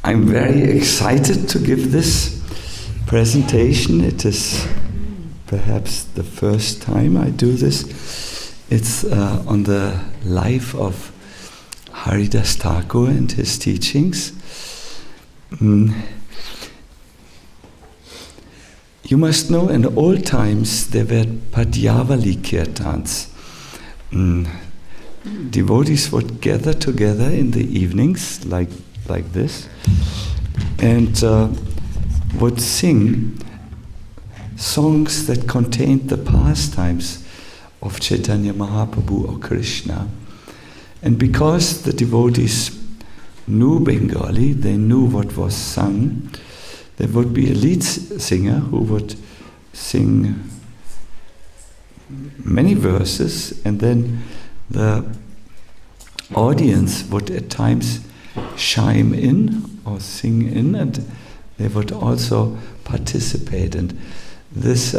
I'm very excited to give this presentation. It is perhaps the first time I do this. It's on the life of Haridas Thakur and his teachings. You must know, in old times there were Padyavali kirtans. Devotees would gather together in the evenings, like this, and would sing songs that contained the pastimes of Chaitanya Mahaprabhu or Krishna. And because the devotees knew Bengali, they knew what was sung, there would be a lead singer who would sing many verses, and then the audience would at times chime in or sing in, and they would also participate. And this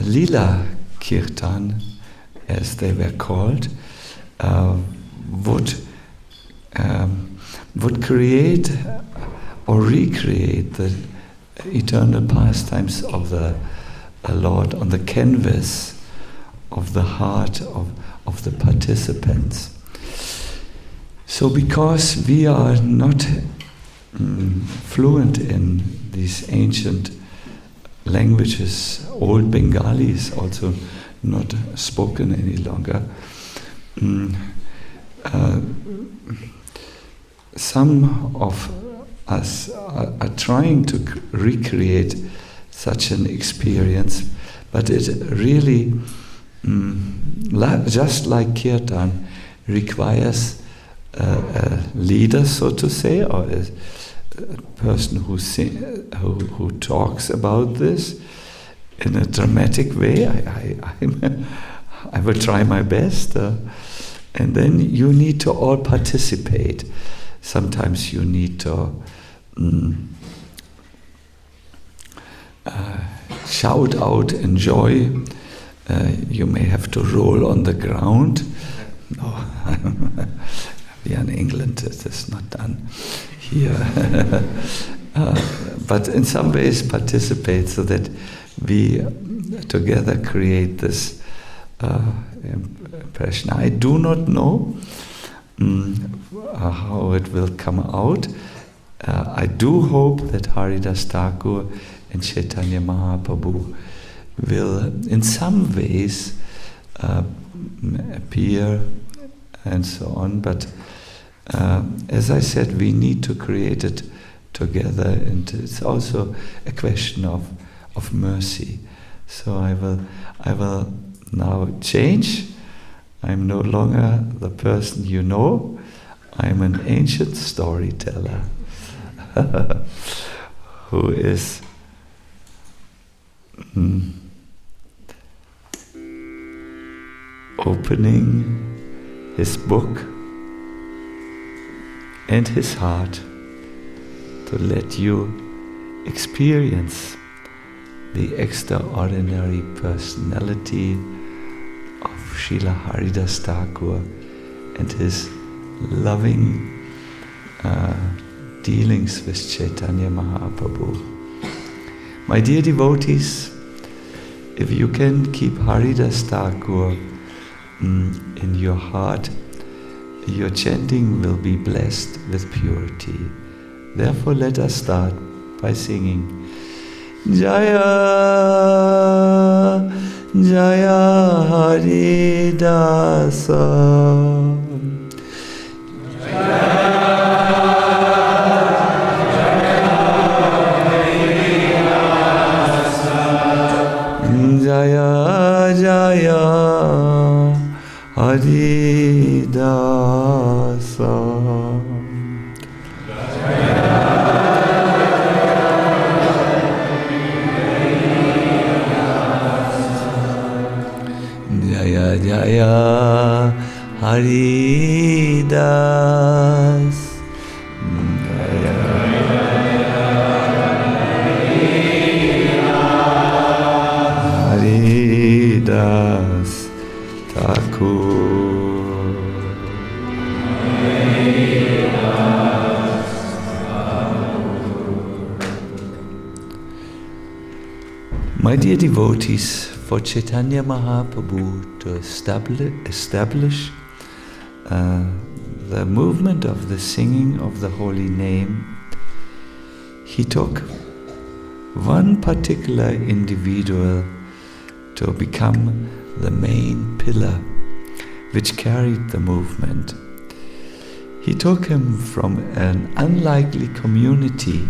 Lila kirtan, as they were called, would create or recreate the eternal pastimes of the Lord on the canvas of the heart of the participants. So because we are not fluent in these ancient languages, old Bengali is also not spoken any longer, some of us are trying to recreate such an experience, but it really, just like kirtan, requires a leader, so to say, or a person who talks about this in a dramatic way. I will try my best, and then you need to all participate. Sometimes you need to shout out, enjoy. You may have to roll on the ground. No, we are in England, it is not done here. But in some ways participate so that we together create this impression. I do not know how it will come out. I do hope that Haridas Thakur and Chaitanya Mahaprabhu will in some ways appear and so on, but as I said, we need to create it together, and it's also a question of mercy. So I will now change. I'm no longer the person you know. I'm an ancient storyteller who is opening his book and his heart to let you experience the extraordinary personality of Srila Haridas Thakur and his loving dealings with Chaitanya Mahaprabhu. My dear devotees, if you can keep Haridas Thakur in your heart, your chanting will be blessed with purity. Therefore, let us start by singing Jaya Jaya Haridasa. Jaya Jaya Haridasa. Jaya Jaya Haridasa. My dear devotees, for Chaitanya Mahaprabhu to establish the movement of the singing of the holy name, he took one particular individual to become the main pillar which carried the movement. He took him from an unlikely community,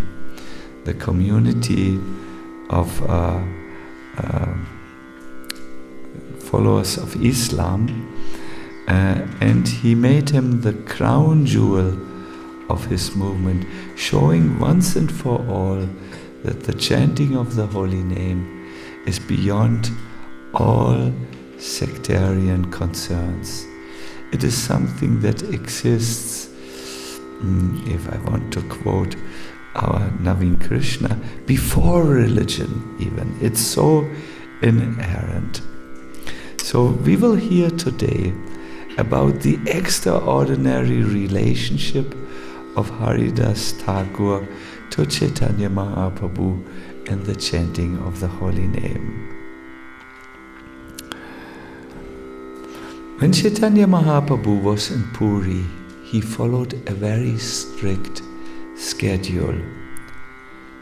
the community of followers of Islam, and he made him the crown jewel of his movement, showing once and for all that the chanting of the holy name is beyond all sectarian concerns. It is something that exists, if I want to quote our Naveen Krishna, before religion even. It's so inherent. So we will hear today about the extraordinary relationship of Haridas Thakur to Chaitanya Mahaprabhu and the chanting of the holy name. When Chaitanya Mahaprabhu was in Puri, he followed a very strict schedule.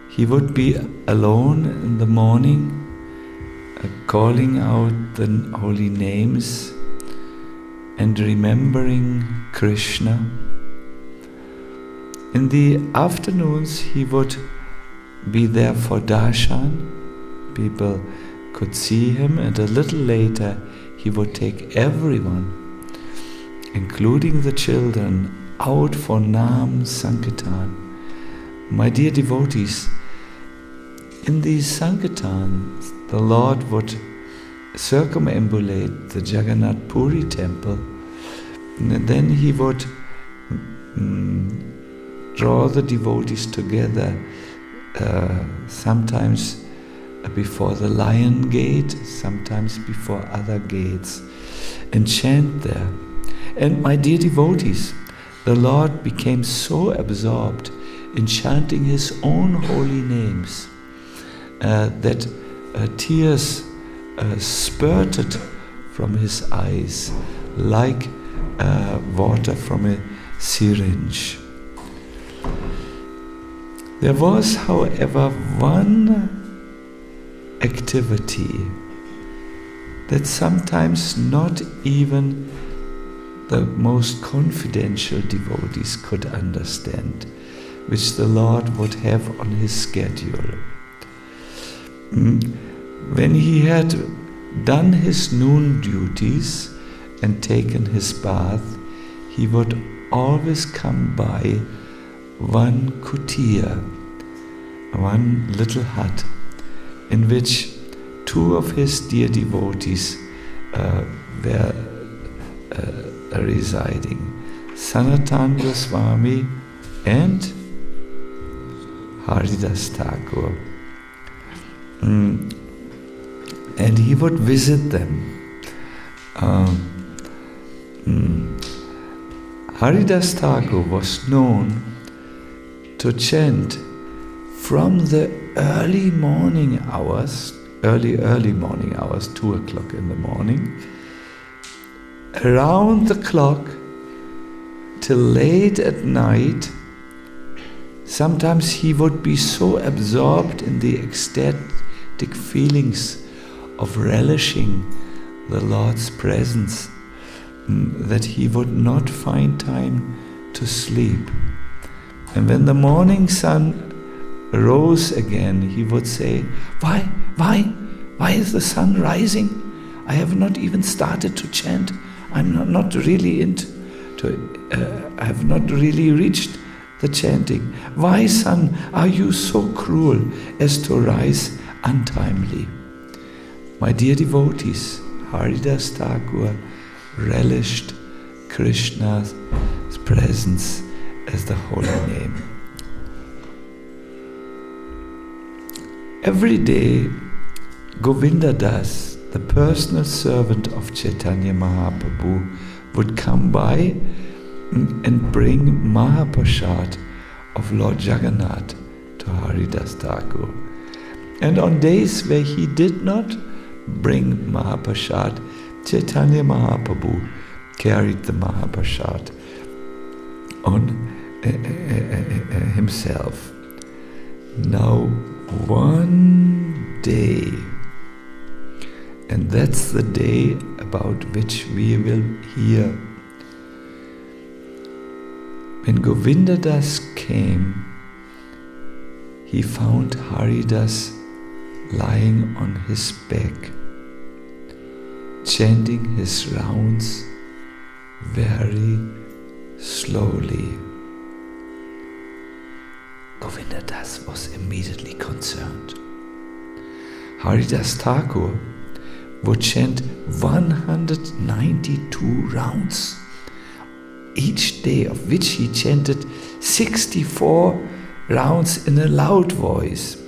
He would be alone in the morning, calling out the holy names and remembering Krishna. In the afternoons, he would be there for darshan. People could see him, and a little later, he would take everyone, including the children, out for Nam Sankirtan. My dear devotees, in these Sankirtans, the Lord would circumambulate the Jagannath Puri temple, and then he would draw the devotees together, sometimes before the Lion Gate, sometimes before other gates, and chant there. And my dear devotees, the Lord became so absorbed in chanting his own holy names that tears spurted from his eyes like water from a syringe. There was, however, one activity that sometimes not even the most confidential devotees could understand, which the Lord would have on his schedule. When he had done his noon duties and taken his bath, he would always come by one kutir, one little hut, in which two of his dear devotees were residing, Sacinandana Swami and Haridas Thakur. And he would visit them. Haridas Thakur was known to chant from the early morning hours, 2 o'clock in the morning, around the clock till late at night. Sometimes he would be so absorbed in the ecstatic feelings of relishing the Lord's presence that he would not find time to sleep. And when the morning sun rose again, he would say, Why is the sun rising? I have not even started to chant. I'm not really I have not really reached the chanting. Why, sun, are you so cruel as to rise untimely? My dear devotees, Haridas Thakur relished Krishna's presence as the holy name. Every day, Govinda Das, the personal servant of Chaitanya Mahaprabhu, would come by and bring Mahaprasad of Lord Jagannath to Haridas Thakur. And on days where he did not bring Mahaprasad, Chaitanya Mahaprabhu carried the Mahaprasad on himself. Now, one day, and that's the day about which we will hear. When Govindadas came, he found Haridas lying on his back, chanting his rounds very slowly. Govindadas was immediately concerned. Haridas Thakur would chant 192 rounds each day, of which he chanted 64 rounds in a loud voice.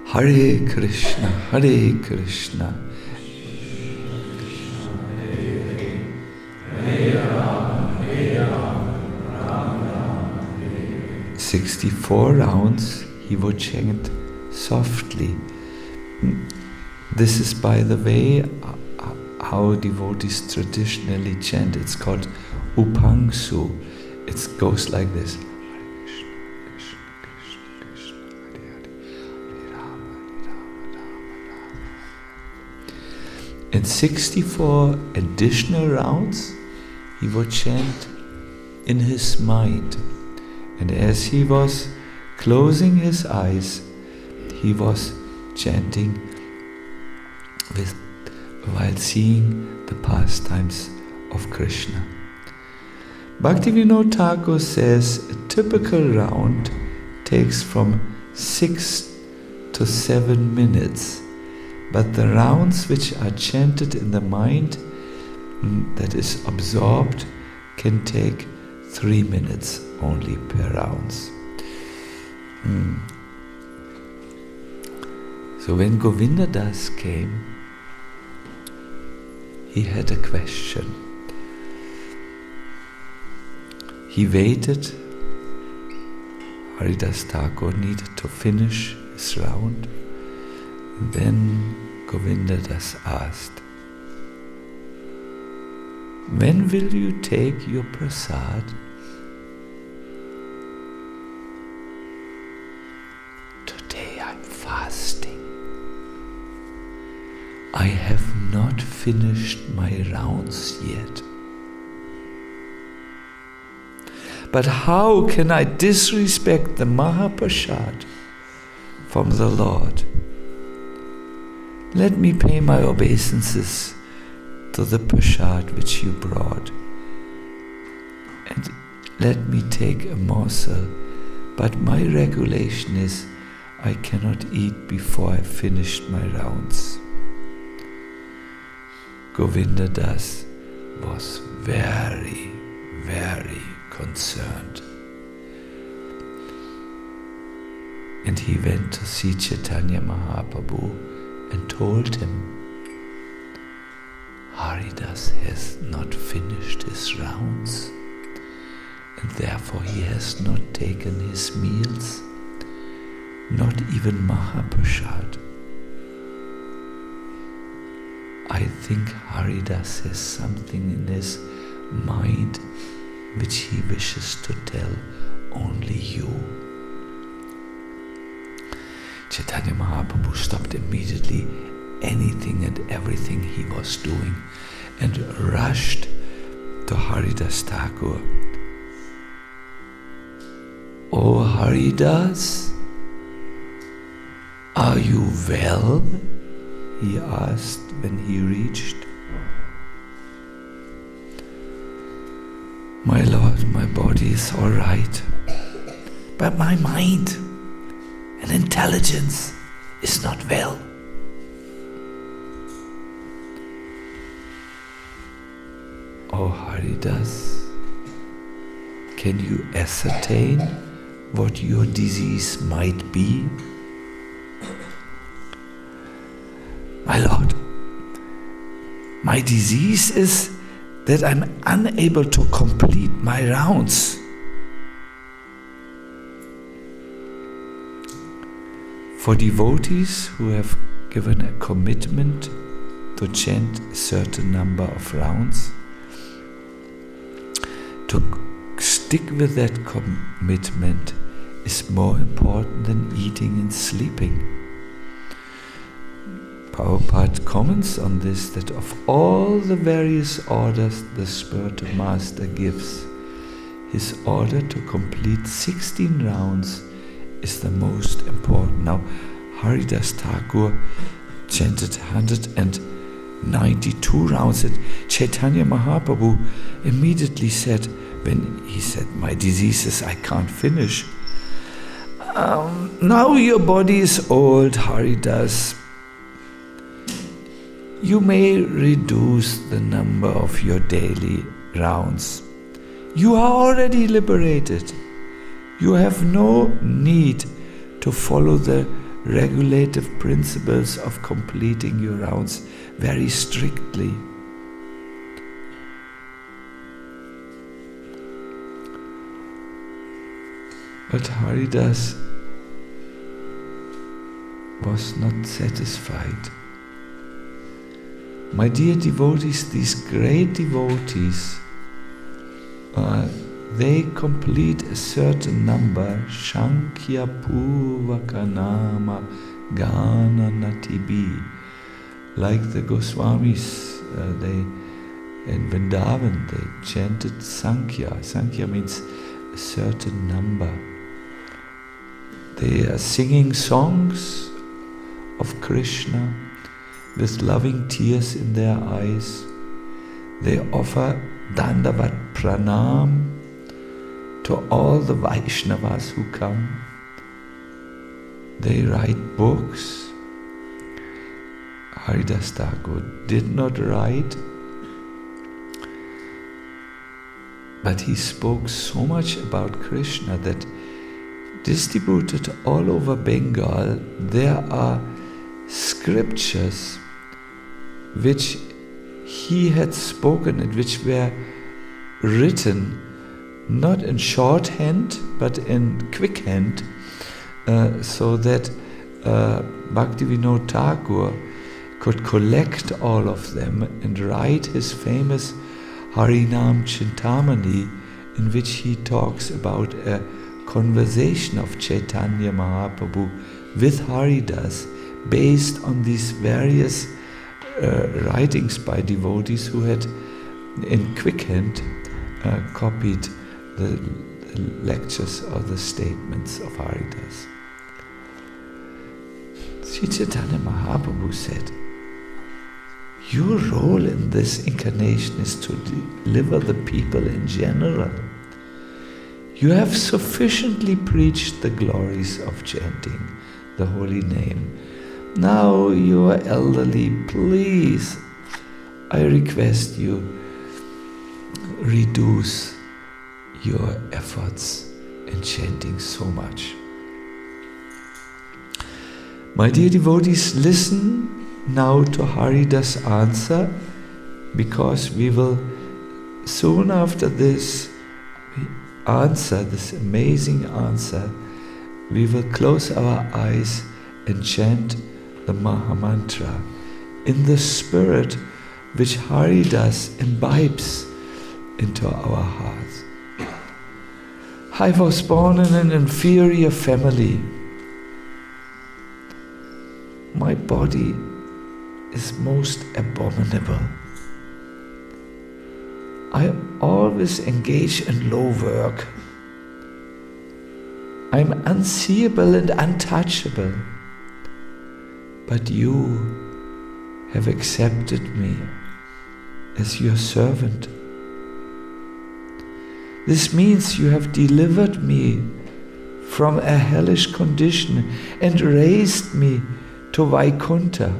Hare Krishna, Hare Krishna, 64 rounds he would chant softly. This is, by the way, how devotees traditionally chant. It's called Upangsu. It goes like this. In 64 additional rounds, he would chant in his mind. And as he was closing his eyes, he was chanting while seeing the pastimes of Krishna. Bhaktivinoda Thakur says a typical round takes from 6 to 7 minutes, but the rounds which are chanted in the mind, that is absorbed, can take 3 minutes only per rounds. So when Govindadas came, he had a question. He waited. Haridas Thakur needed to finish his round. Then Govindadas asked, "When will you take your prasad?" "Today I'm fasting. I have not finished my rounds yet. But how can I disrespect the Mahaprasad from the Lord? Let me pay my obeisances to the prasad which you brought, and let me take a morsel, but my regulation is I cannot eat before I finished my rounds." Govindadas was very, very concerned. And he went to see Chaitanya Mahaprabhu and told him, Haridas has not finished his rounds, and therefore he has not taken his meals, not even Mahaprasad. I think Haridas has something in his mind which he wishes to tell only you. Chaitanya Mahaprabhu stopped immediately anything and everything he was doing and rushed to Haridas Thakur. "Oh Haridas, are you well?" he asked when he reached. "My Lord, my body is all right, but my mind and intelligence is not well." "Oh Haridas, can you ascertain what your disease might be?" "My Lord, my disease is that I'm unable to complete my rounds. For devotees who have given a commitment to chant a certain number of rounds, to stick with that commitment is more important than eating and sleeping. Prabhupada comments on this, that of all the various orders the spiritual master gives, his order to complete 16 rounds is the most important. Now, Haridas Thakur chanted 192 rounds, and Chaitanya Mahaprabhu immediately said, when he said, "My diseases I can't finish. Now your body is old, Haridas. You may reduce the number of your daily rounds. You are already liberated. You have no need to follow the regulative principles of completing your rounds very strictly." But Haridas was not satisfied. My dear devotees, these great devotees, they complete a certain number, Shankhya Purvakanama Gana Natibi. Like the Goswamis, in Vrindavan, they chanted Sankhya. Sankhya means a certain number. They are singing songs of Krishna with loving tears in their eyes. They offer Dandavat Pranam to all the Vaishnavas who come. They write books. Haridas Thakur did not write, but he spoke so much about Krishna that distributed all over Bengal, there are scriptures which he had spoken and which were written not in shorthand but in quickhand, so that Bhaktivinoda Thakur could collect all of them and write his famous Harinam Chintamani, in which he talks about a conversation of Chaitanya Mahaprabhu with Haridas based on these various writings by devotees who had in quickhand copied the lectures or the statements of Haridas. Sri Chaitanya Mahaprabhu said, "Your role in this incarnation is to deliver the people in general. You have sufficiently preached the glories of chanting the holy name. Now you are elderly, please, I request you, reduce your efforts in chanting so much." My dear devotees, listen now to Haridas' answer, because we will soon after this answer, this amazing answer, we will close our eyes and chant the Mahamantra in the spirit which Haridas imbibes into our hearts. I was born in an inferior family. My body is most abominable. I always engage in low work. I'm unseeable and untouchable. But you have accepted me as your servant. This means you have delivered me from a hellish condition and raised me to Vaikuntha.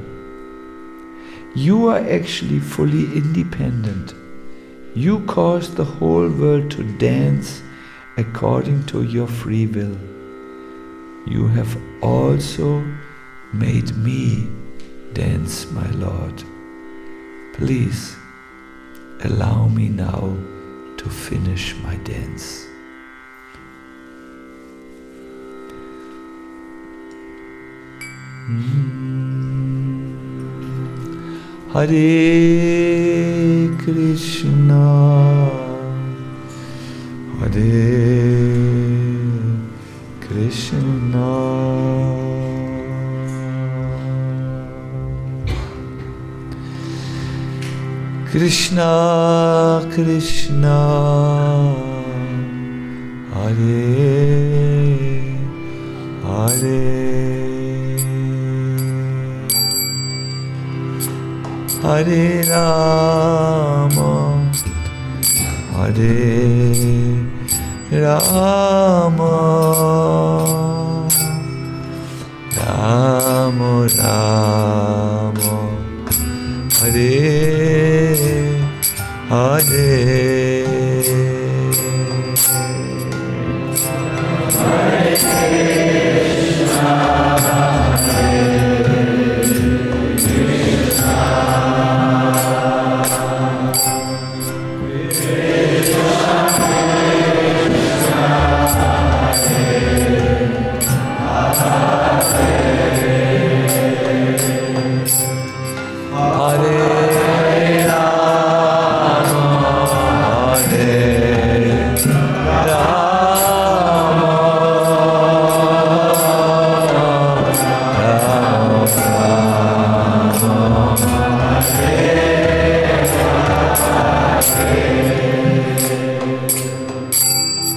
You are actually fully independent. You caused the whole world to dance according to your free will. You have also made me dance, my Lord. Please allow me now to finish my dance. Hare Krishna, Hare Krishna, Krishna Krishna, Hare Hare, Hare Rama, Hare Rama, Rama Rama, Hare Hare.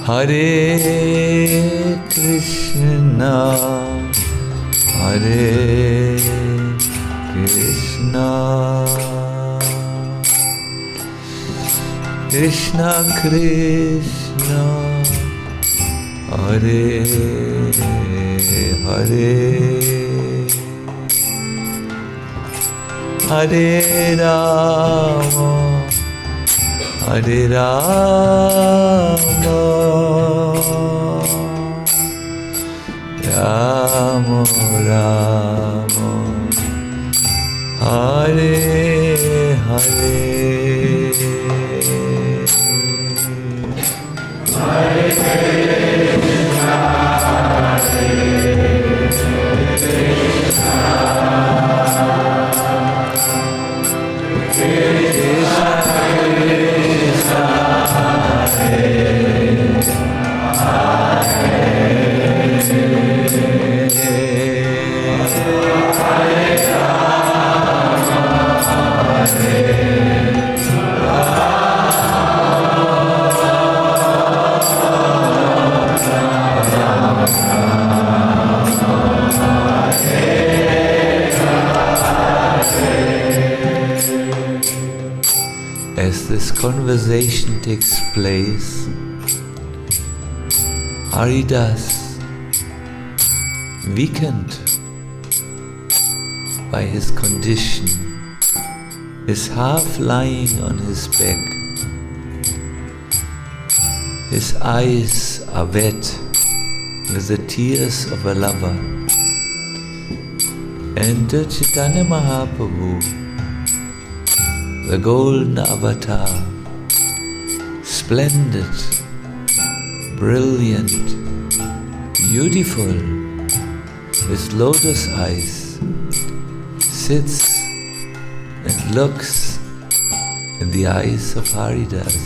Hare Krishna, Hare Krishna, Krishna Krishna, Hare Hare, Hare Rama, Hare Rama, Rama Rama, Hare Hare, Hare Krishna, as this conversation takes place, Haridas, weakened by his condition, is half lying on his back. His eyes are wet with the tears of a lover. And Chaitanya Mahaprabhu, the golden avatar, splendid, brilliant, beautiful, with lotus eyes, sits and looks in the eyes of Haridas.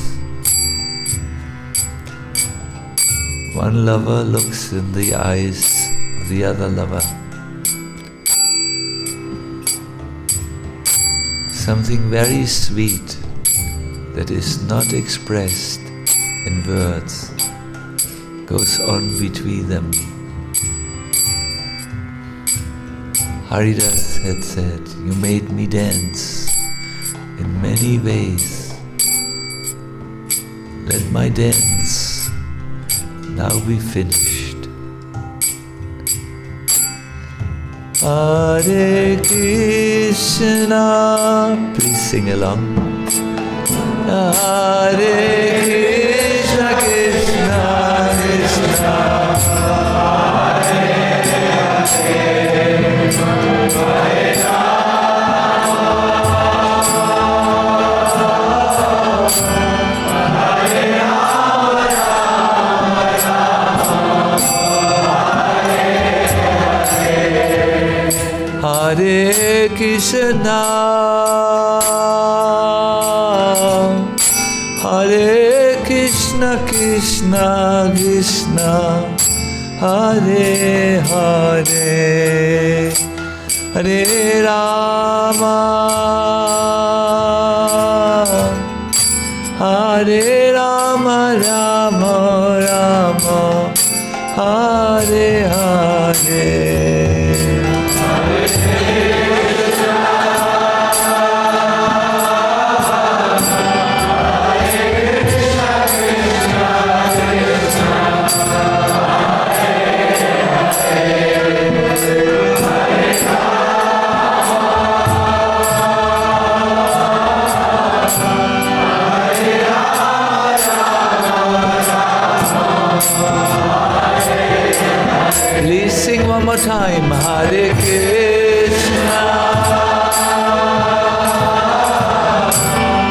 One lover looks in the eyes of the other lover. Something very sweet that is not expressed in words goes on between them. Haridas had said, "You made me dance in many ways. Let my dance now be finished." Hare Krishna, please sing along. Hare Krishna, Krishna Krishna, Hare Hare, Hare Rama, Hare Krishna, Hare Krishna, Krishna Krishna, Hare Hare, Hare Rama, Hare Rama, Rama Rama, Hare Hare. Please sing one more time. Hare Krishna,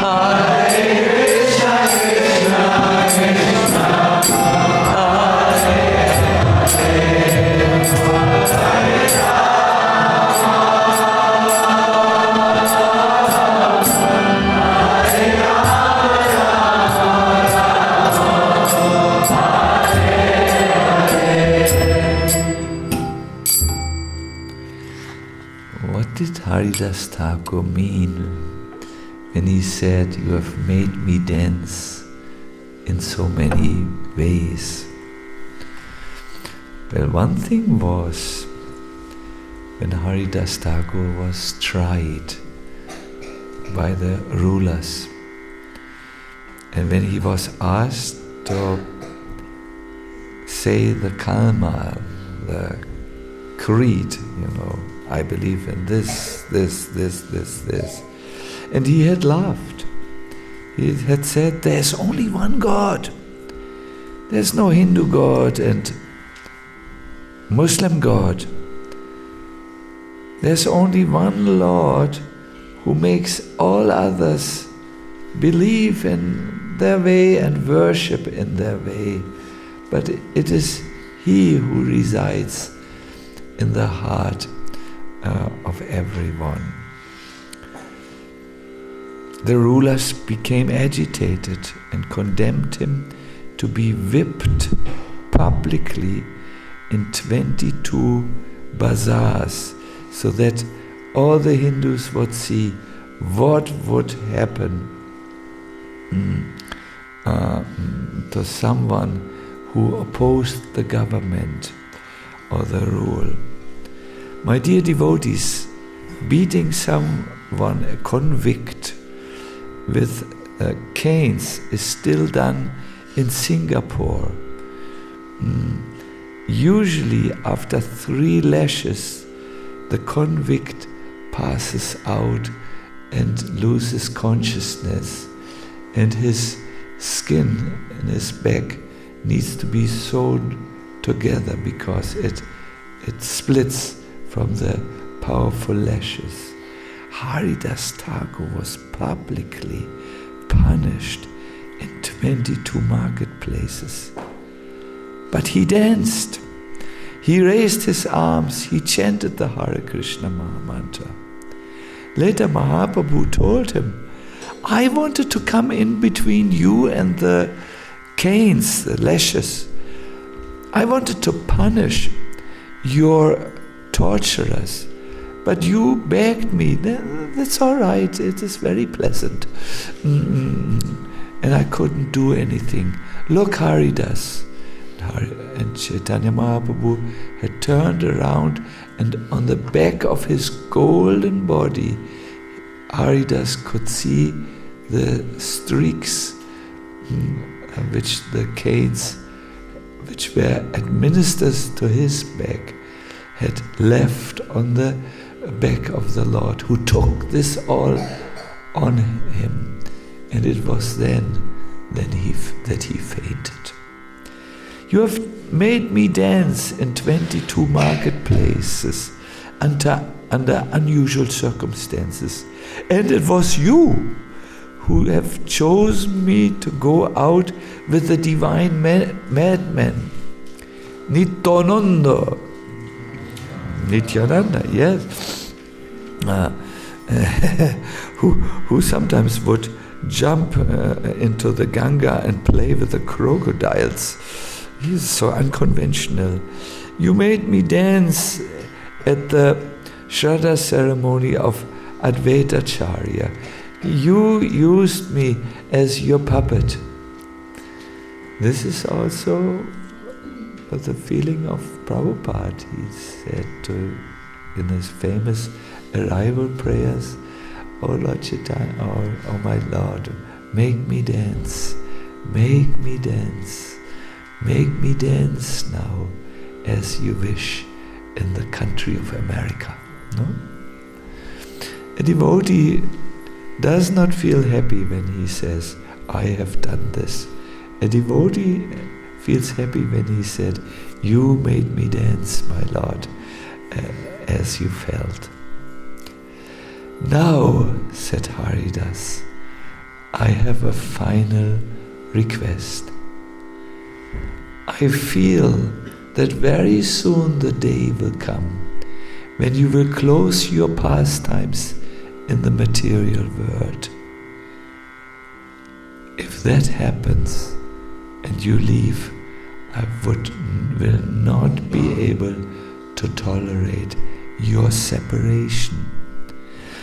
Hare Krishna, Krishna Krishna, Hare What did Haridas Thakur mean when he said, "You have made me dance in so many ways"? Well, one thing was, when Haridas Thakur was tried by the rulers, and when he was asked to say the kalma, the creed, I believe in this, and he had laughed. He had said, "There's only one God. There's no Hindu God and Muslim God. There's only one Lord who makes all others believe in their way and worship in their way. But it is He who resides in the heart of everyone." The rulers became agitated and condemned him to be whipped publicly in 22 bazaars, so that all the Hindus would see what would happen to someone who opposed the government or the rule. My dear devotees, beating someone, a convict, with canes is still done in Singapore. Usually after 3 lashes, the convict passes out and loses consciousness, and his skin and his back needs to be sewn together because it splits from the powerful lashes. Haridas Thakur was publicly punished in 22 marketplaces. But he danced. He raised his arms. He chanted the Hare Krishna Mahamantra. Later Mahaprabhu told him, "I wanted to come in between you and the canes, the lashes. I wanted to punish your torturers, but you begged me. That's all right, it is very pleasant. And I couldn't do anything. Look, Haridas." And Chaitanya Mahaprabhu had turned around, and on the back of his golden body, Haridas could see the streaks which the canes, which were administered to his back, had left on the back of the Lord, who took this all on him. And it was then that he fainted. "You have made me dance in 22 marketplaces under unusual circumstances. And it was you who have chosen me to go out with the divine madman, Nityananda, yes, who sometimes would jump into the Ganga and play with the crocodiles. He's so unconventional. You made me dance at the Shraddha ceremony of Advaitacharya. You used me as your puppet. This is also the feeling of Prabhupada. He said in his famous arrival prayers, "Oh Lord Chaitanya, oh my Lord, make me dance, make me dance, make me dance now as you wish in the country of America." No? A devotee does not feel happy when he says, "I have done this." A devotee feels happy when he said, "You made me dance, my Lord, as you felt." "Now," said Haridas, "I have a final request. I feel that very soon the day will come when you will close your pastimes in the material world. If that happens and you leave, I will not be able to tolerate your separation.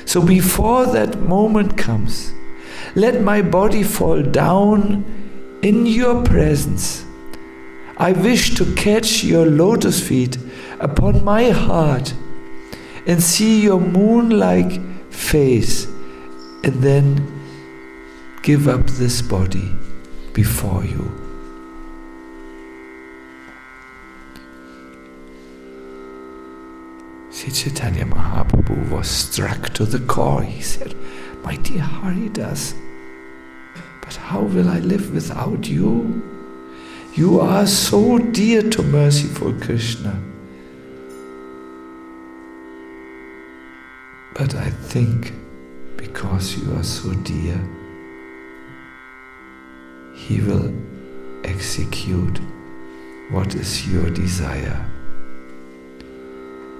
So before that moment comes, let my body fall down in your presence. I wish to catch your lotus feet upon my heart and see your moon-like face, and then give up this body before you." Sri Chaitanya Mahaprabhu was struck to the core. He said, "My dear Haridas, but how will I live without you? You are so dear to merciful Krishna. But I think because you are so dear, he will execute what is your desire.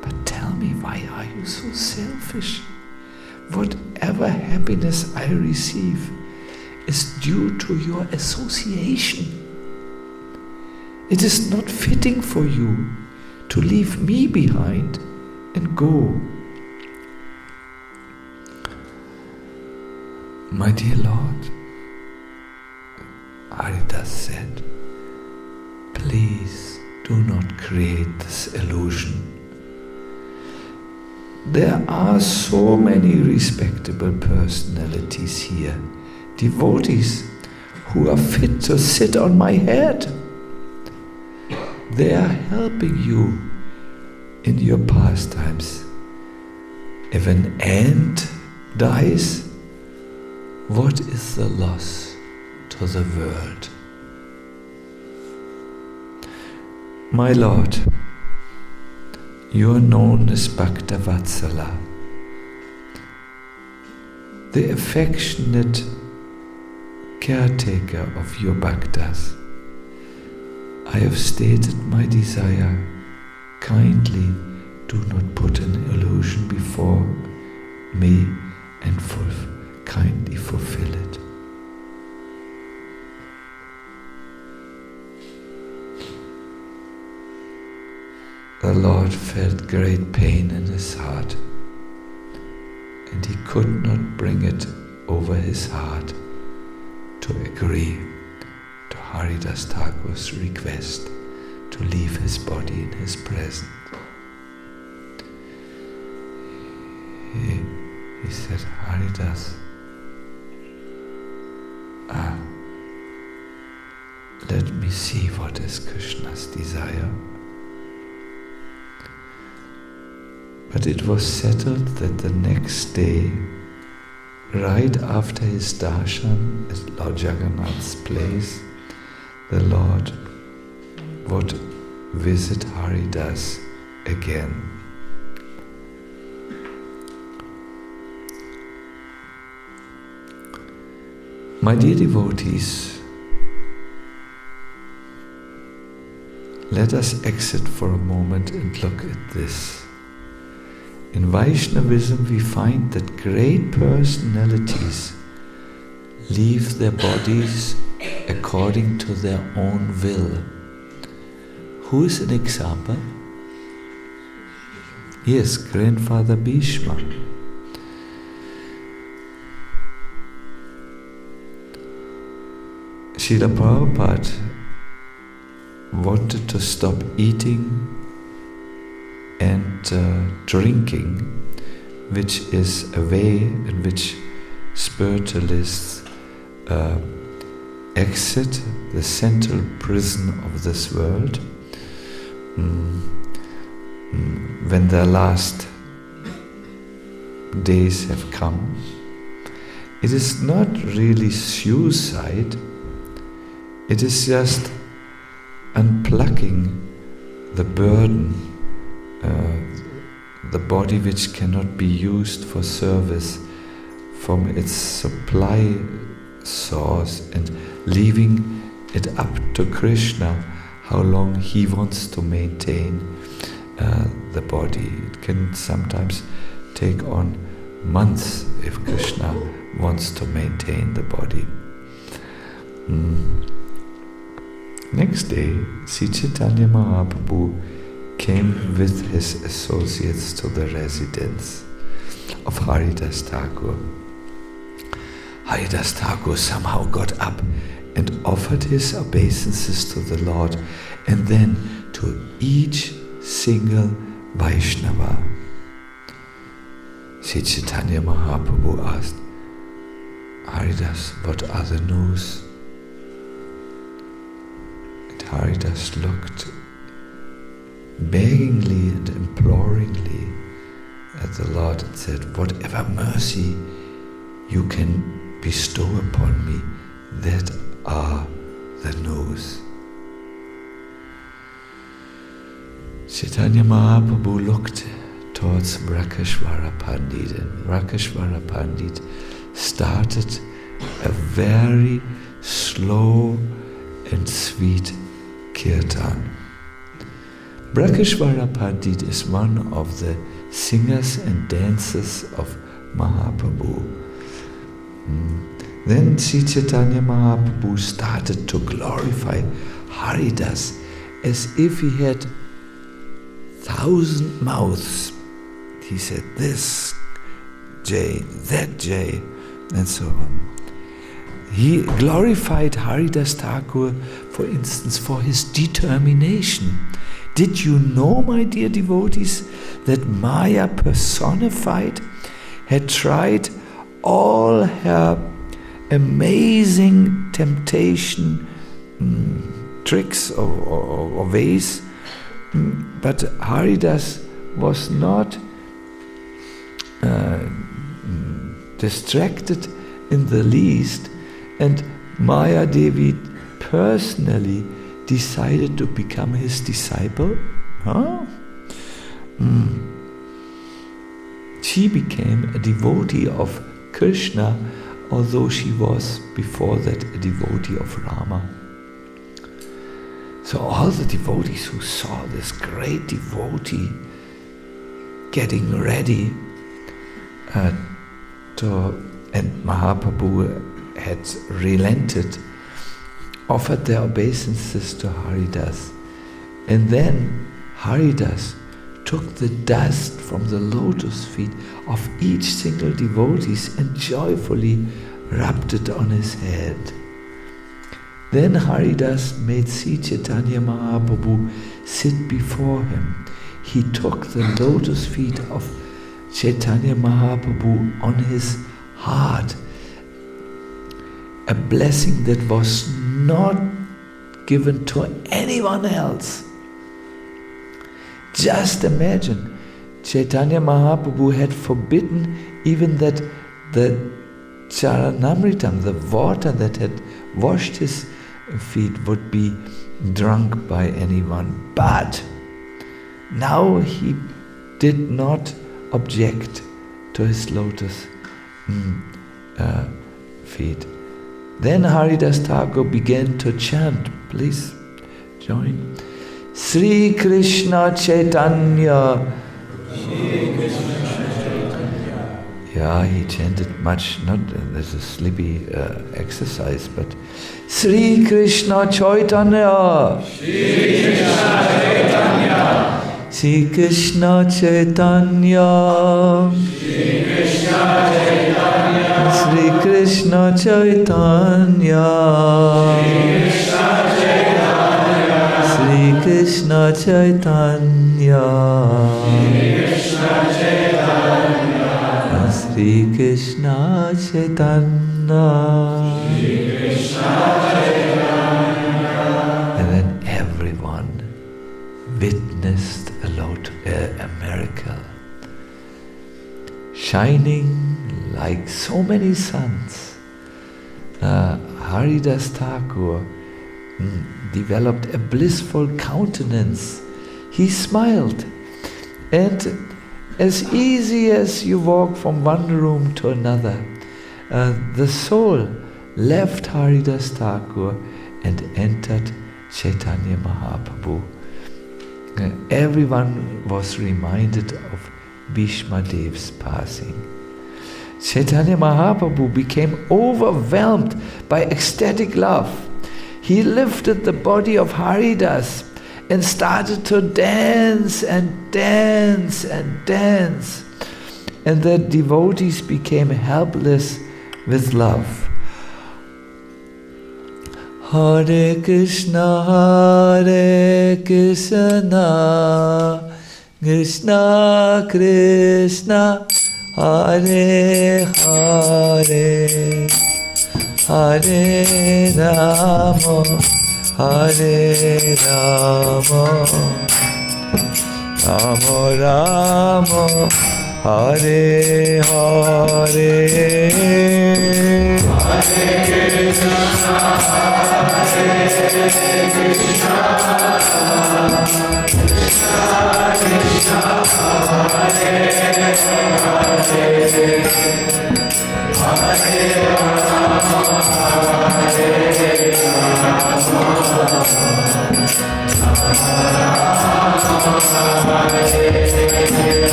But tell me, why are you so selfish? Whatever happiness I receive is due to your association. It is not fitting for you to leave me behind and go." "My dear Lord," Haridas said, "please do not create this illusion. There are so many respectable personalities here, devotees who are fit to sit on my head. They are helping you in your pastimes. If an ant dies, what is the loss to the world? My Lord, you are known as Bhakta Vatsala, the affectionate caretaker of your bhaktas. I have stated my desire. Kindly do not put an illusion before me and kindly fulfill it." The Lord felt great pain in his heart, and he could not bring it over his heart to agree to Haridas Thakur's request to leave his body in his presence. He said, "Haridas, let me see what is Krishna's desire." But it was settled that the next day, right after his darshan at Lord Jagannath's place, the Lord would visit Haridas again. My dear devotees, let us exit for a moment and look at this. In Vaishnavism we find that great personalities leave their bodies according to their own will. Who is an example? Yes, Grandfather Bhishma. Srila Prabhupada wanted to stop eating and drinking, which is a way in which spiritualists exit the central prison of this world when their last days have come. It is not really suicide, it is just unplugging the burden, the body which cannot be used for service from its supply source, and leaving it up to Krishna how long he wants to maintain the body. It can sometimes take on months if Krishna wants to maintain the body. Next day, Sri Chaitanya Mahaprabhu came with his associates to the residence of Haridas Thakur. Haridas Thakur somehow got up and offered his obeisances to the Lord, and then to each single Vaishnava. Sri Chaitanya Mahaprabhu asked, Haridas, what are the news? And Haridas looked beggingly and imploringly at the Lord and said, whatever mercy you can bestow upon me, that are the news. Chaitanya Mahaprabhu looked towards Rakeshwara Pandit, and Rakeshwara Pandit started a very slow and sweet kirtan. Rakeshwara Pandit is one of the singers and dancers of Mahaprabhu. Then Sri Chaitanya Mahaprabhu started to glorify Haridas as if he had 1,000 mouths. He said this Jai, that Jai, and so on. He glorified Haridas Thakur, for instance, for his determination. Did you know, my dear devotees, that Maya personified had tried all her amazing temptation tricks or ways, but Haridas was not distracted in the least, and Maya Devi personally decided to become his disciple. She became a devotee of Krishna, although she was before that a devotee of Rama. So all the devotees who saw this great devotee getting ready and Mahaprabhu had relented, offered their obeisances to Haridas. And then Haridas took the dust from the lotus feet of each single devotee and joyfully rubbed it on his head. Then Haridas made Sri Chaitanya Mahaprabhu sit before him. He took the lotus feet of Chaitanya Mahaprabhu on his heart, a blessing that was not given to anyone else. Just imagine, Chaitanya Mahaprabhu had forbidden even that the charanamritam, the water that had washed his feet, would be drunk by anyone. But now he did not object to his lotus feet. Then Haridas Thakur began to chant. Please join. Sri Krishna Chaitanya, Sri Krishna Yeah, he chanted much, not there's a sleepy exercise, but Sri Krishna Chaitanya, Sri Krishna Chaitanya, Sri Krishna Chaitanya, Sri Krishna Chaitanya, Sri Krishna Chaitanya. And then everyone witnessed a miracle, shining like so many suns. Haridas Thakur developed a blissful countenance. He smiled, and as easy as you walk from one room to another, the soul left Haridas Thakur and entered Chaitanya Mahaprabhu. Everyone was reminded of Bhishma Dev's passing. Chaitanya Mahaprabhu became overwhelmed by ecstatic love. He lifted the body of Haridas and started to dance and dance and dance. And the devotees became helpless with love. Hare Krishna, Hare Krishna, Krishna Krishna, Hare Hare, Hare Rama, Hare Rama, Rama Rama, Hare Hare, Hare Krishna, Hare Krishna, Krishna Krishna, Hare Hare, Hare Rama, Hare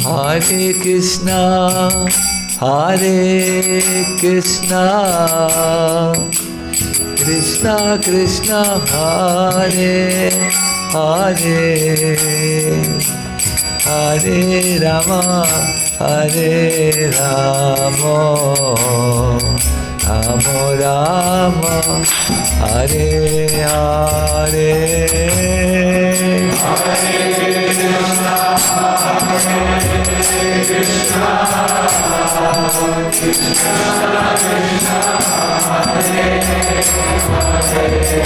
Hare Krishna, Hare Krishna, Krishna Krishna, Hare Hare, Hare Rama, Hare Rama, Rama Rama, Hare Hare, Hare Krishna, Hare Krishna, Krishna Krishna, Hare Hare,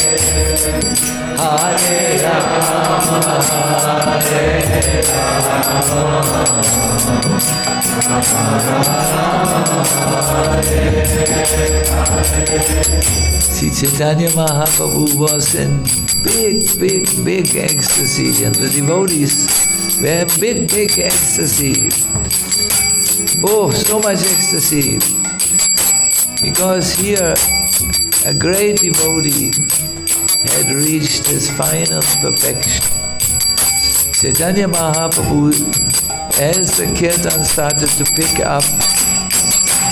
Hare Rama, Hare See, Chaitanya Mahaprabhu was in big ecstasy, and the devotees were in big ecstasy. Oh, so much ecstasy. Because here a great devotee had reached his final perfection. Chaitanya Mahaprabhu, as the kirtan started to pick up,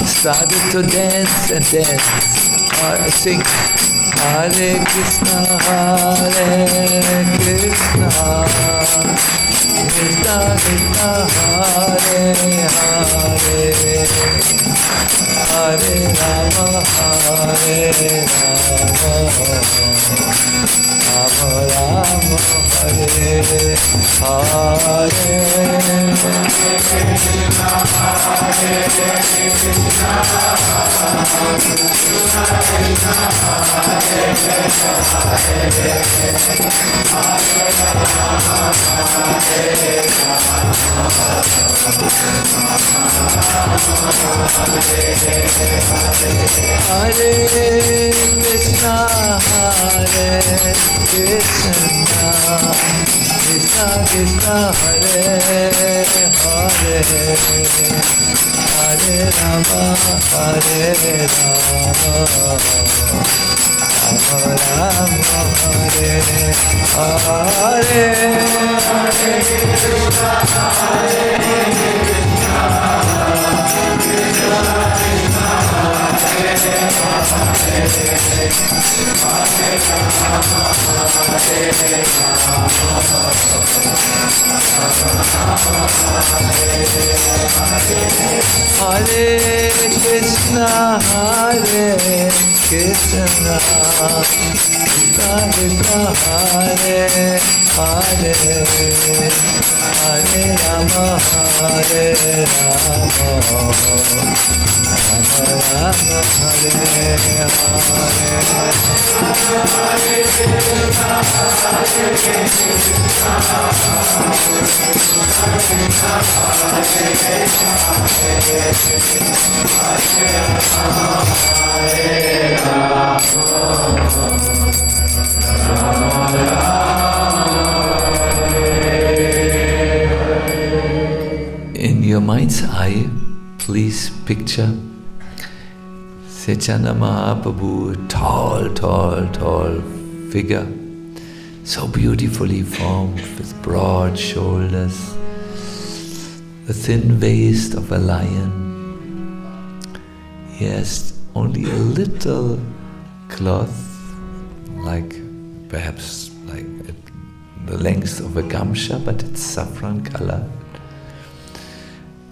started to dance and dance, sing Hare Krishna, Hare Krishna, Krishna Krishna, Hare Hare, Hare Rama, Hare Rama, Rama Rama, Hare Hare, Krishna, Hare Krishna, Hare Krishna, Hare Krishna, Krishna Krishna, Hare Hare, Hare Rama, Hare Rama, Rama Rama, Hare Hare, Hare Krishna, Hare Krishna, Hare Krishna, Krishna Hare Hare, Hare Rama, Hare Rama, Rama Rama, Hare Hare. In your mind's eye, please picture Chaitanya Mahaprabhu, tall figure, so beautifully formed with broad shoulders, the thin waist of a lion. He has only a little cloth, like perhaps like the length of a gamsha, but it's saffron color.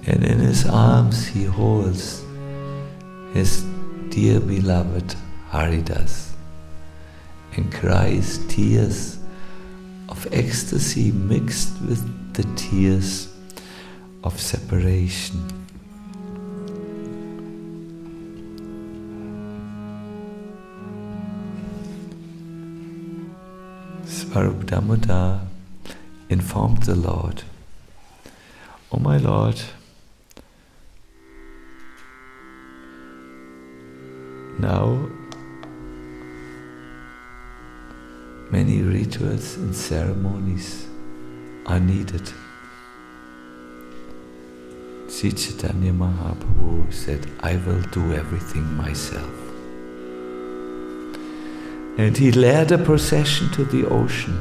And in his arms he holds his dear beloved Haridas and cries tears of ecstasy mixed with the tears of separation. Swarup Damodar informed the Lord, "O my Lord, now many rituals and ceremonies are needed." Sri Chaitanya Mahaprabhu said, "I will do everything myself." And he led a procession to the ocean,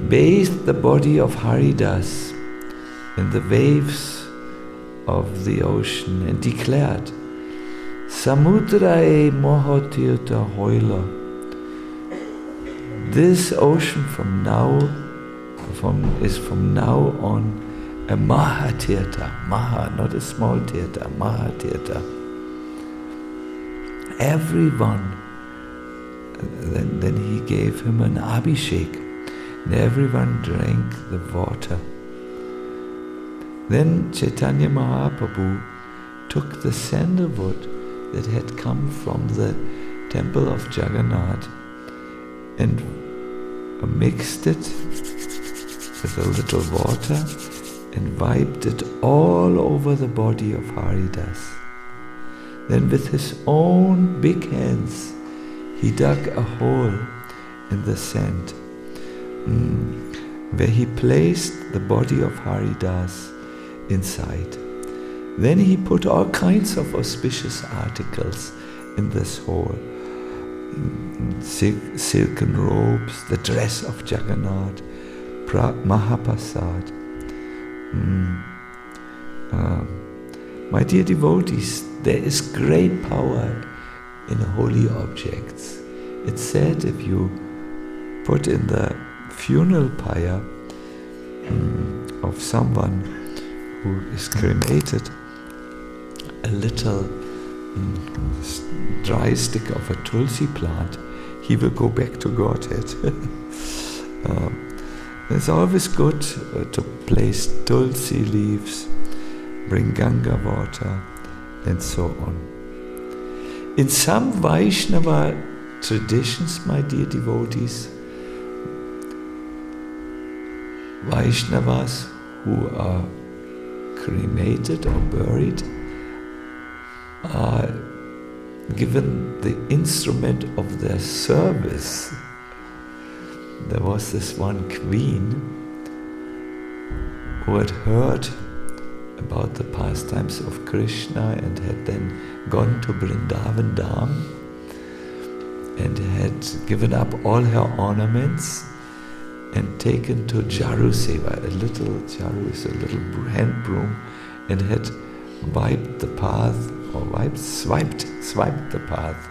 bathed the body of Haridas in the waves of the ocean and declared, "Samudrae Mohotirtha Hoila." This ocean is from now on a Mahatirtha, Maha, not a small Tirtha, Mahatirtha. Everyone, then he gave him an abhishek, and everyone drank the water. Then Chaitanya Mahaprabhu took the sandalwood that had come from the temple of Jagannath and mixed it with a little water and wiped it all over the body of Haridas. Then with his own big hands he dug a hole in the sand where he placed the body of Haridas inside. Then he put all kinds of auspicious articles in this hole. Silken robes, the dress of Jagannath, Mahaprasad. My dear devotees, there is great power in holy objects. It's said if you put in the funeral pyre of someone who is cremated a little dry stick of a tulsi plant, he will go back to Godhead. It's always good to place tulsi leaves, bring Ganga water, and so on. In some Vaishnava traditions, my dear devotees, Vaishnavas who are cremated or buried are given the instrument of their service. There was this one queen who had heard about the pastimes of Krishna and had then gone to Vrindavan Dham and had given up all her ornaments and taken to Jaru Seva. A little Jaru is a little hand broom, and had wiped the path, or swiped the path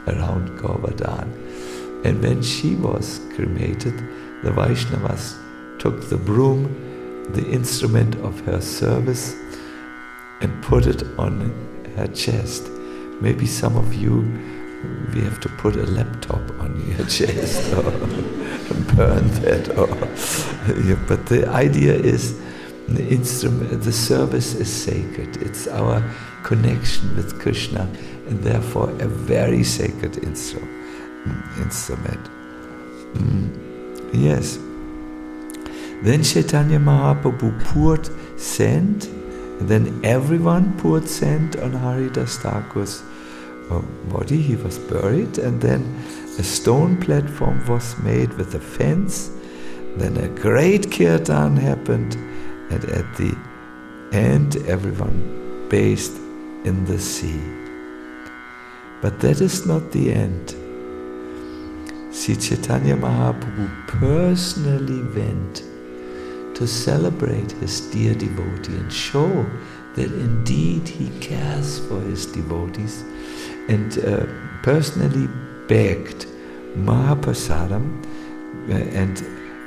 around Govardhan. And when she was cremated, the Vaishnavas took the broom, the instrument of her service, and put it on her chest. Maybe some of you, we have to put a laptop on your chest or burn that. But the idea is, the instrument, the service is sacred. It's our connection with Krishna, and therefore a very sacred instrument. Yes. Then Chaitanya Mahaprabhu poured sand, and then everyone poured sand on Haridas Thakur's body. He was buried, and then a stone platform was made with a fence. Then a great kirtan happened, and at the end everyone bathed in the sea. But that is not the end. Sri Chaitanya Mahaprabhu personally went to celebrate his dear devotee and show that indeed he cares for his devotees, and personally begged Mahaprasadam and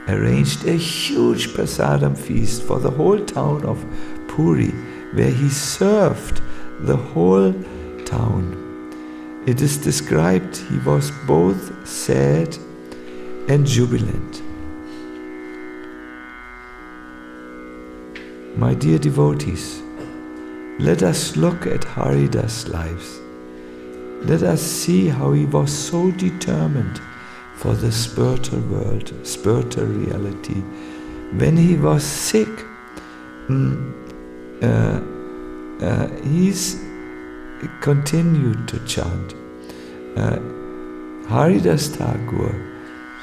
arranged a huge prasadam feast for the whole town of Puri, where he served the whole town. It is described he was both sad and jubilant. My dear devotees, let us look at Haridas' lives. Let us see how he was so determined for the spiritual world, spiritual reality. When he was sick, he's continued to chant. Haridas Thakur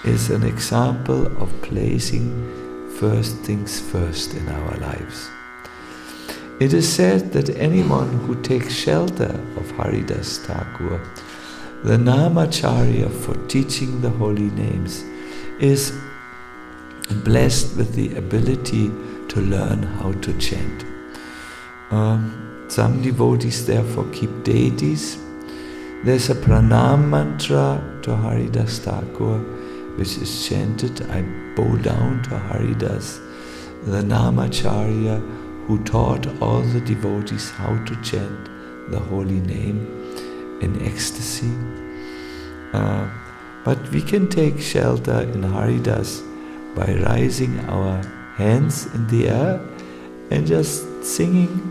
is an example of placing first things first in our lives. It is said that anyone who takes shelter of Haridas Thakur, the Namacharya for teaching the holy names, is blessed with the ability to learn how to chant. Some devotees therefore keep deities. There's a pranam mantra to Haridas Thakur, which is chanted, I bow down to Haridas, the Namacharya who taught all the devotees how to chant the holy name in ecstasy. But we can take shelter in Haridas by raising our hands in the air and just singing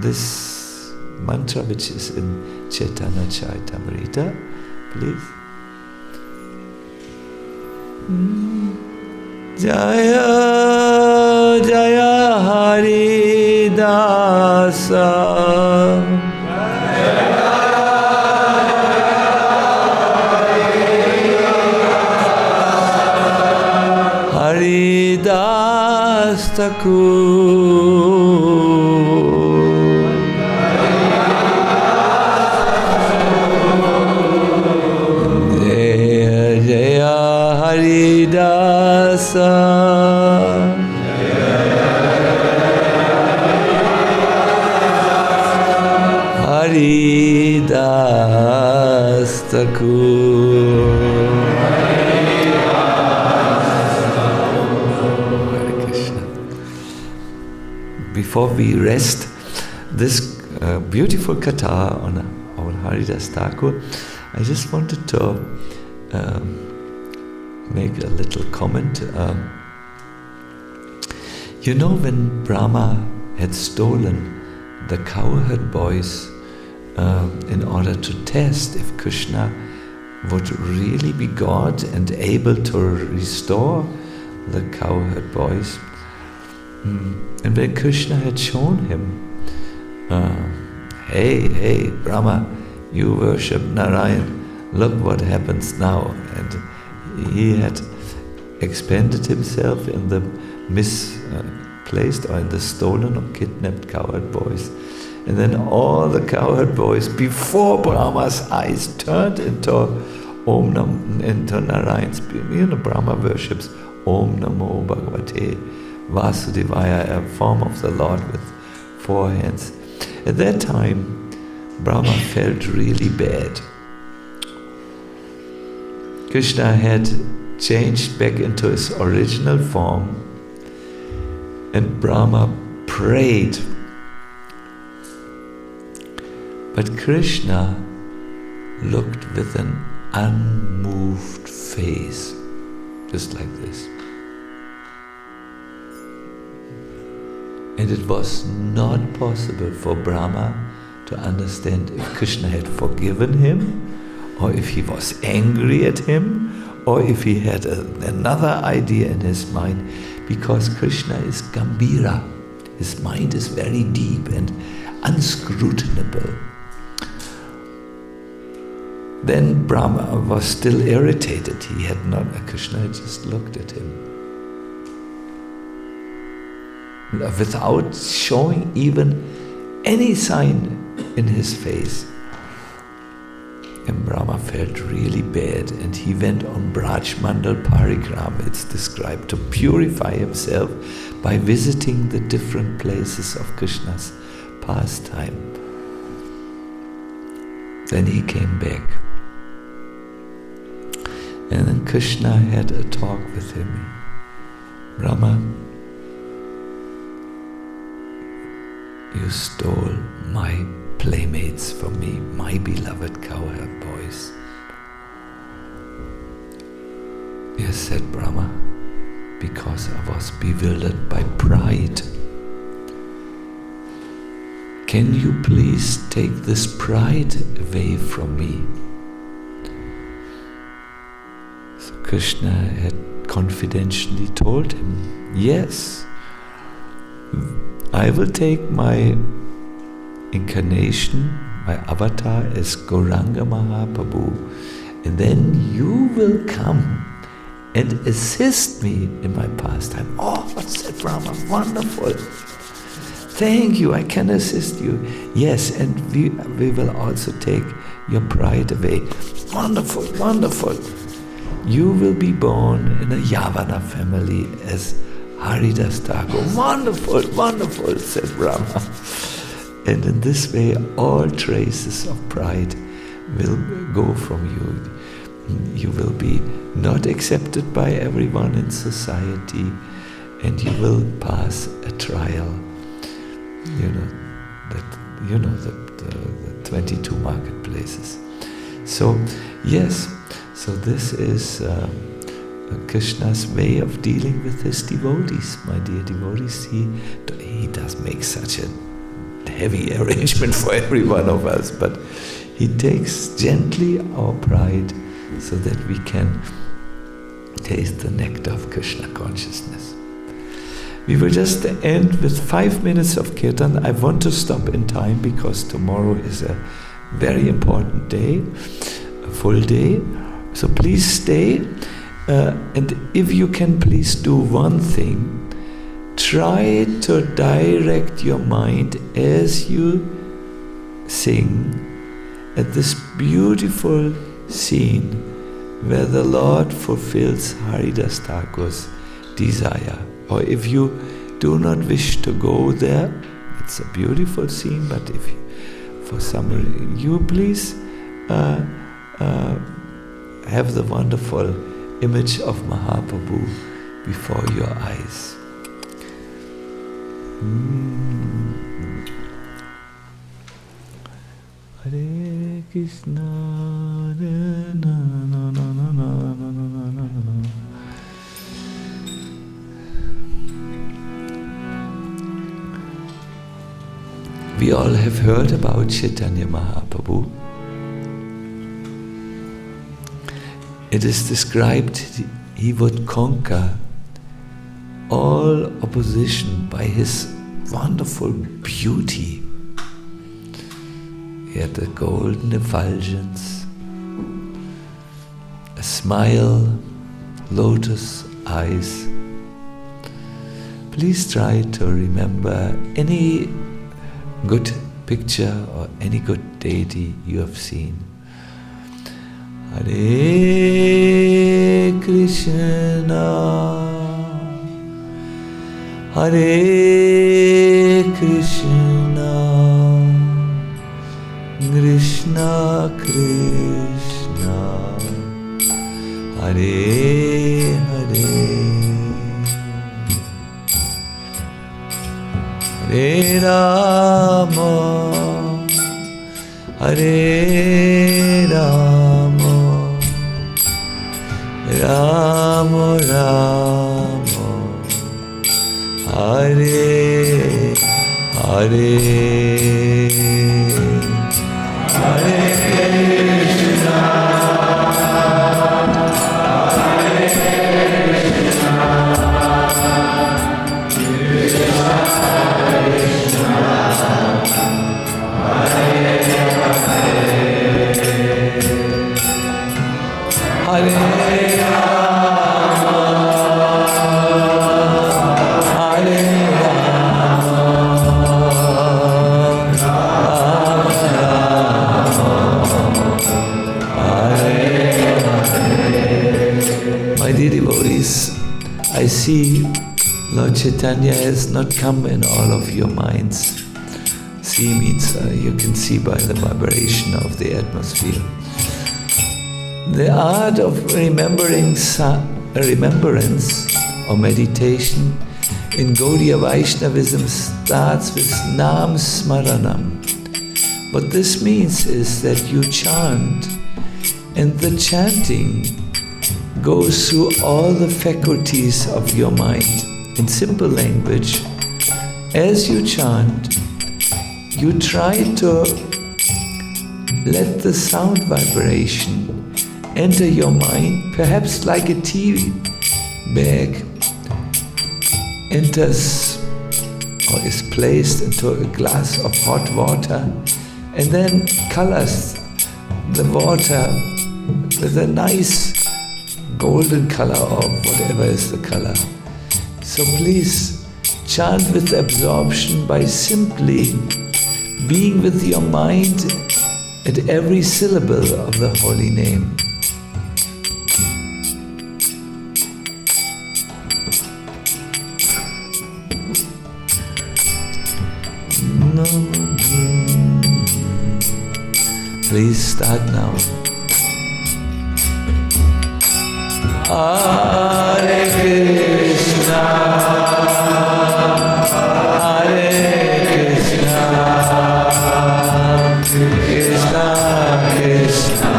this mantra which is in Chaitanya Charitamrita, please. Jaya Jaya Haridasa, Haridas Thakur. Jaya Jaya Haridasa, Haridas Thakur. Hare Krishna. Before we rest this beautiful katha on Haridas Thakur, I just wanted to make a little comment. You know, when Brahma had stolen the cowherd boys in order to test if Krishna would really be God and able to restore the cowherd boys, and when Krishna had shown him, hey Brahma, you worship Narayan, look what happens now, and he had expended himself in the misplaced or in the stolen or kidnapped cowherd boys. And then all the cowherd boys, before Brahma's eyes, turned into Om Nam, into Narayan's. You know, Brahma worships Om Namo Bhagavate Vasudevaya, a form of the Lord with 4 hands. At that time, Brahma felt really bad. Krishna had changed back into his original form, and Brahma prayed. But Krishna looked with an unmoved face, just like this. And it was not possible for Brahma to understand if Krishna had forgiven him, or if he was angry at him, or if he had another idea in his mind, because Krishna is Gambhira. His mind is very deep and unscrutinable. Then Brahma was still irritated. He had not, Krishna had just looked at him without showing even any sign in his face. And Brahma felt really bad, and he went on Braj Mandal Parikrama, it's described, to purify himself by visiting the different places of Krishna's pastime. Then he came back. And then Krishna had a talk with him. Brahma, you stole my playmates from me, my beloved cowherd boys. Yes, said Brahma, because I was bewildered by pride. Can you please take this pride away from me? So Krishna had confidentially told him, yes, I will take my incarnation, my avatar as Gauranga Mahaprabhu, and then you will come and assist me in my pastime. Oh, said Brahma, wonderful. Thank you, I can assist you. Yes, and we will also take your pride away. Wonderful, wonderful. You will be born in a Yavana family as Haridas Thakur. Wonderful, wonderful, said Brahma. And in this way, all traces of pride will go from you. You will be not accepted by everyone in society, and you will pass a trial. The 22 marketplaces. So, yes, so this is Krishna's way of dealing with his devotees. My dear devotees, he does make such a heavy arrangement for every one of us, but he takes gently our pride so that we can taste the nectar of Krishna consciousness. We will just end with 5 minutes of kirtan. I want to stop in time because tomorrow is a very important day, a full day. So please stay, and if you can, please do one thing. Try to direct your mind as you sing at this beautiful scene where the Lord fulfills Haridas Thakur's desire. Or if you do not wish to go there, it's a beautiful scene, but if you, for some reason, you please have the wonderful image of Mahaprabhu before your eyes. Hare Krishna, na na na na na na na. We all have heard about Chaitanya Mahaprabhu. It is described he would conquer all opposition by his wonderful beauty. He had the golden effulgence, a smile, lotus eyes. Please try to remember any good picture or any good deity you have seen. Hare Krishna, Hare Krishna, Krishna Krishna, Hare Hare, Hare Rama, Hare Rama, Rama Rama, Hare Hare, Hare Krishna, Hare Krishna, Krishna Krishna, Hare Hare, Hare I see Lord Chaitanya has not come in all of your minds. See means you can see by the vibration of the atmosphere. The art of remembrance or meditation in Gaudiya Vaishnavism starts with Nam Smaranam. What this means is that you chant, and the chanting goes through all the faculties of your mind. In simple language, as you chant, you try to let the sound vibration enter your mind, perhaps like a tea bag enters or is placed into a glass of hot water and then colors the water with a nice golden color or whatever is the color. So please chant with absorption by simply being with your mind at every syllable of the holy name. Please start now. Hare Krishna, Hare Krishna, Krishna Krishna,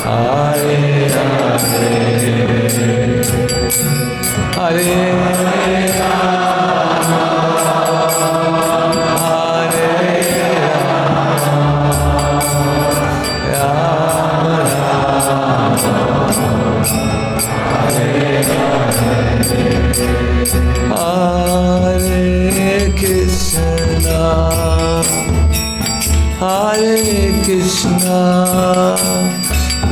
Hare Hare, Hare Rama, Hare Rama, Hare Krishna, Hare Krishna,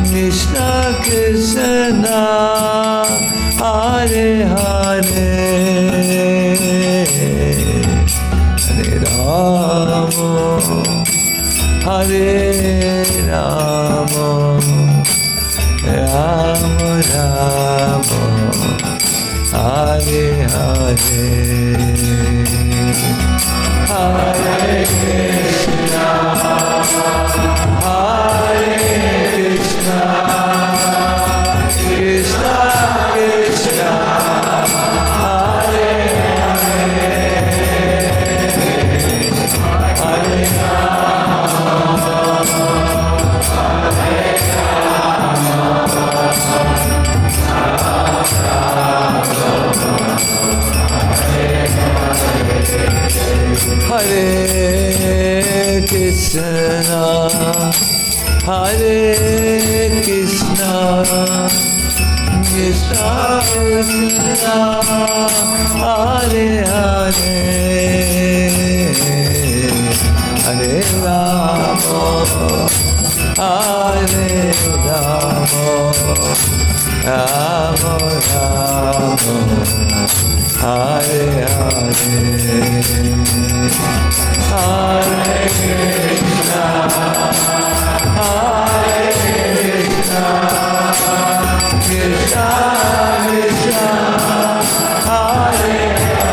Krishna Krishna, Hare Hare, Hare Rama, Hare Rama, Rama Rama, Hare Hare, Hare Krishna, Hare Krishna, Krishna Krishna, Hare Hare, Hare Hare Krishna, Hare Krishna, Krishna Krishna, Hare Hare, Hare Rama, Hare Rama, Rama Rama, Hare Hare, Hare Krishna, Hare Krishna, Krishna Krishna, Hare Hare.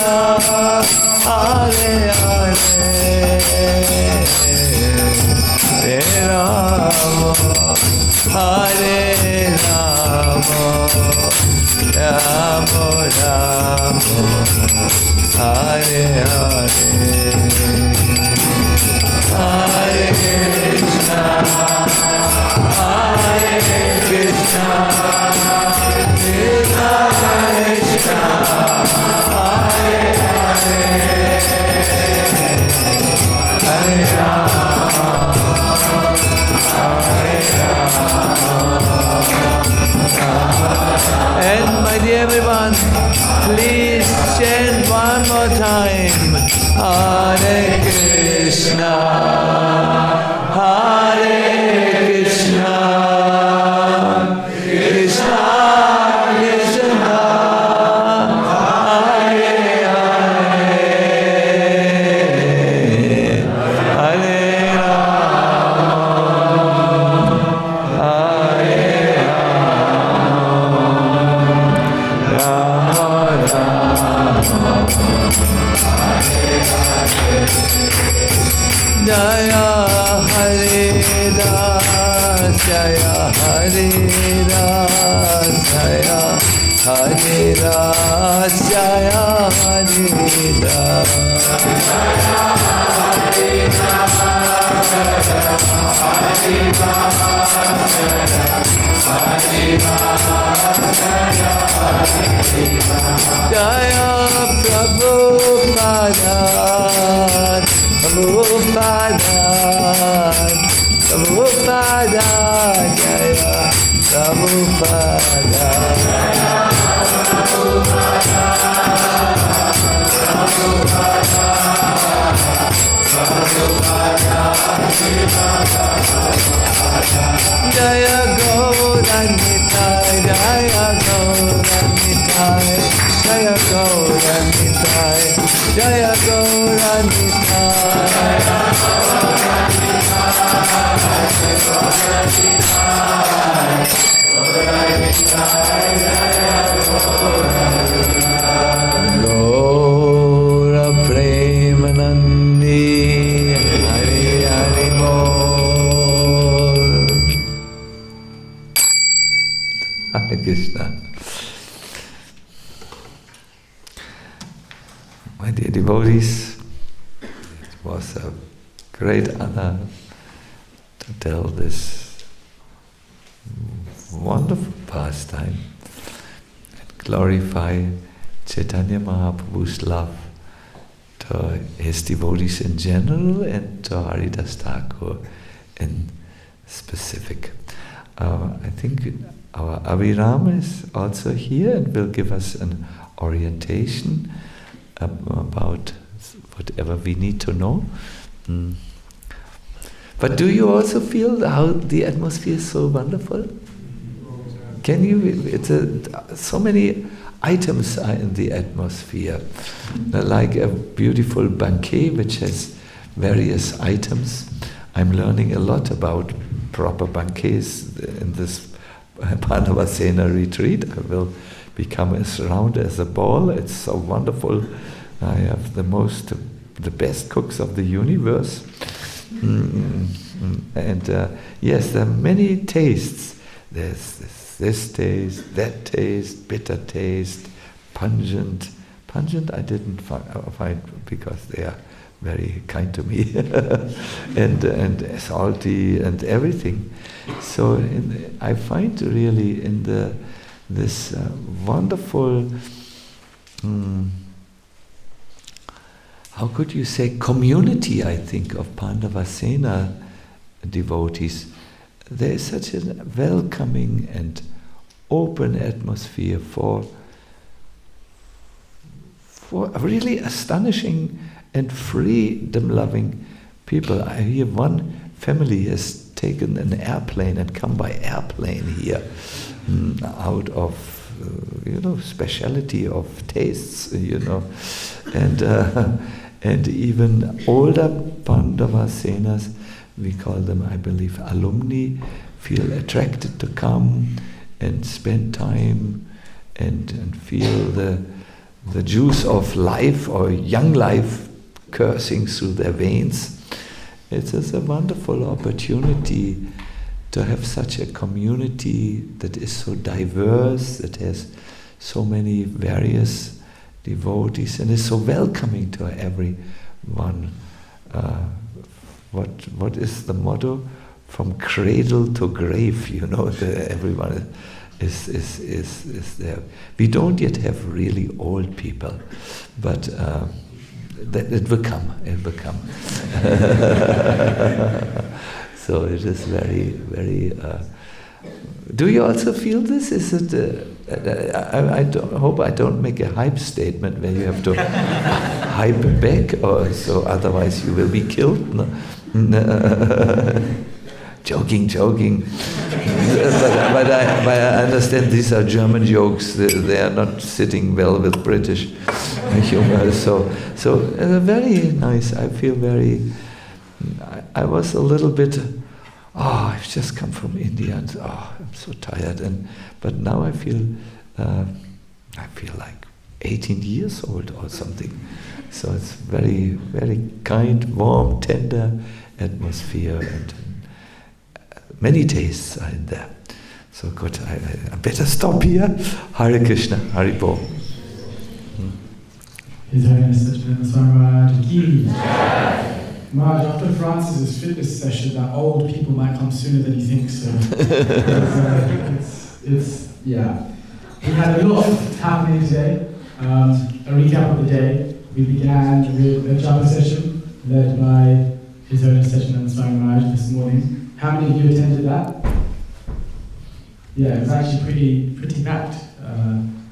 Hare Rama, Hare Rama, Rama Rama, Hare Hare, Hare Krishna, Hare Krishna, Krishna Krishna, Hare Hare, Hare Rama, Hare Rama. And my dear everyone, please chant one more time. Hare Krishna, Hare Krishna, Krishna Krishna, Hare Hare, Hare Rama, Hare Rama, Jaya Haridas, Jaya Haridas, Jaya Haridas, Jaya Haridas, Jaya Prabhupada, Prabhupada, Prabhupada, Jaya Prabhupada, Jaya Gauranitai, Jaya Gauranitai, Jaya Gauranitai, Jaya Gauranitai, Gaura Premanandi, Hari Hari Bol. Hare Krishna. My dear devotees, it was a great honor to tell this wonderful pastime and glorify Chaitanya Mahaprabhu's love to his devotees in general and to Haridas Thakur in specific. I think our Abhiram is also here and will give us an orientation about whatever we need to know. But do you also feel how the atmosphere is so wonderful? Can you? So many items are in the atmosphere, like a beautiful banquet which has various items. I'm learning a lot about proper banquets in this Pandava Sena retreat. I will become as round as a ball. It's so wonderful. I have the best cooks of the universe. And yes, there are many tastes. There's this taste, that taste, bitter taste, pungent. Pungent I didn't find because they are very kind to me, and salty and everything. So I find really in this wonderful, how could you say, community, I think, of Pandava Sena devotees. There is such a welcoming and open atmosphere for really astonishing and freedom-loving people. I hear one family has taken an airplane and come by airplane here, out of speciality of tastes, and even older Pandava Senas, we call them, I believe, alumni, feel attracted to come and spend time and feel the juice of life or young life coursing through their veins. It is a wonderful opportunity to have such a community that is so diverse, that has so many various devotees and is so welcoming to everyone. What is the motto? From cradle to grave, everyone is there. We don't yet have really old people, but it will come. It will come. So it is very, very. Do you also feel this? Is it? I hope I don't make a hype statement where you have to hype back, or so. Otherwise, you will be killed. No? Joking. but I understand these are German jokes. They are not sitting well with British humor. So very nice. I feel very. I was a little bit. I've just come from India and I'm so tired. But now I feel like 18 years old or something. So it's very, very kind, warm, tender atmosphere, and many tastes are in there. So good, I better stop here. Hare Krishna, Hari Bol. His Holiness Sacinandana Swami ki. Maharaj, after Francis's fitness session, that old people might come sooner than you think. So yeah. We had a lot happening today. A recap of the day. We began with a japa session led by His Holiness Sacinandana Swami Maharaj this morning. How many of you attended that? Yeah, it was actually pretty packed.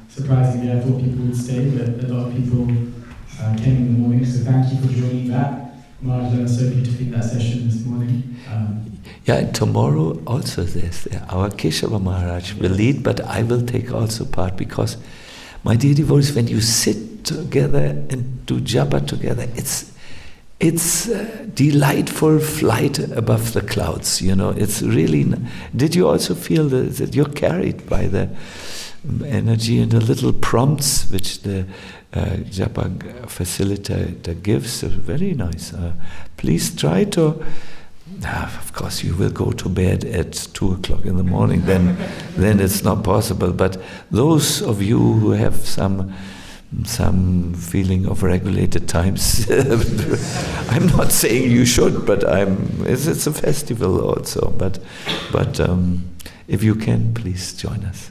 Surprisingly, I thought people would stay, but a lot of people came in the morning. So thank you for joining that. Maharaj, that was so beautifully that session this morning. And tomorrow also our Keshava Maharaj will lead, but I will take also part, because my dear devotees, when you sit together and do japa together, it's a delightful flight above the clouds. It's really. Did you also feel that you're carried by the energy and the little prompts which the japa facilitator gives? Very nice. Please try to. Of course, you will go to bed at 2 o'clock in the morning. Then it's not possible. But those of you who have some feeling of regulated times, I'm not saying you should, but it's a festival also. But if you can, please join us.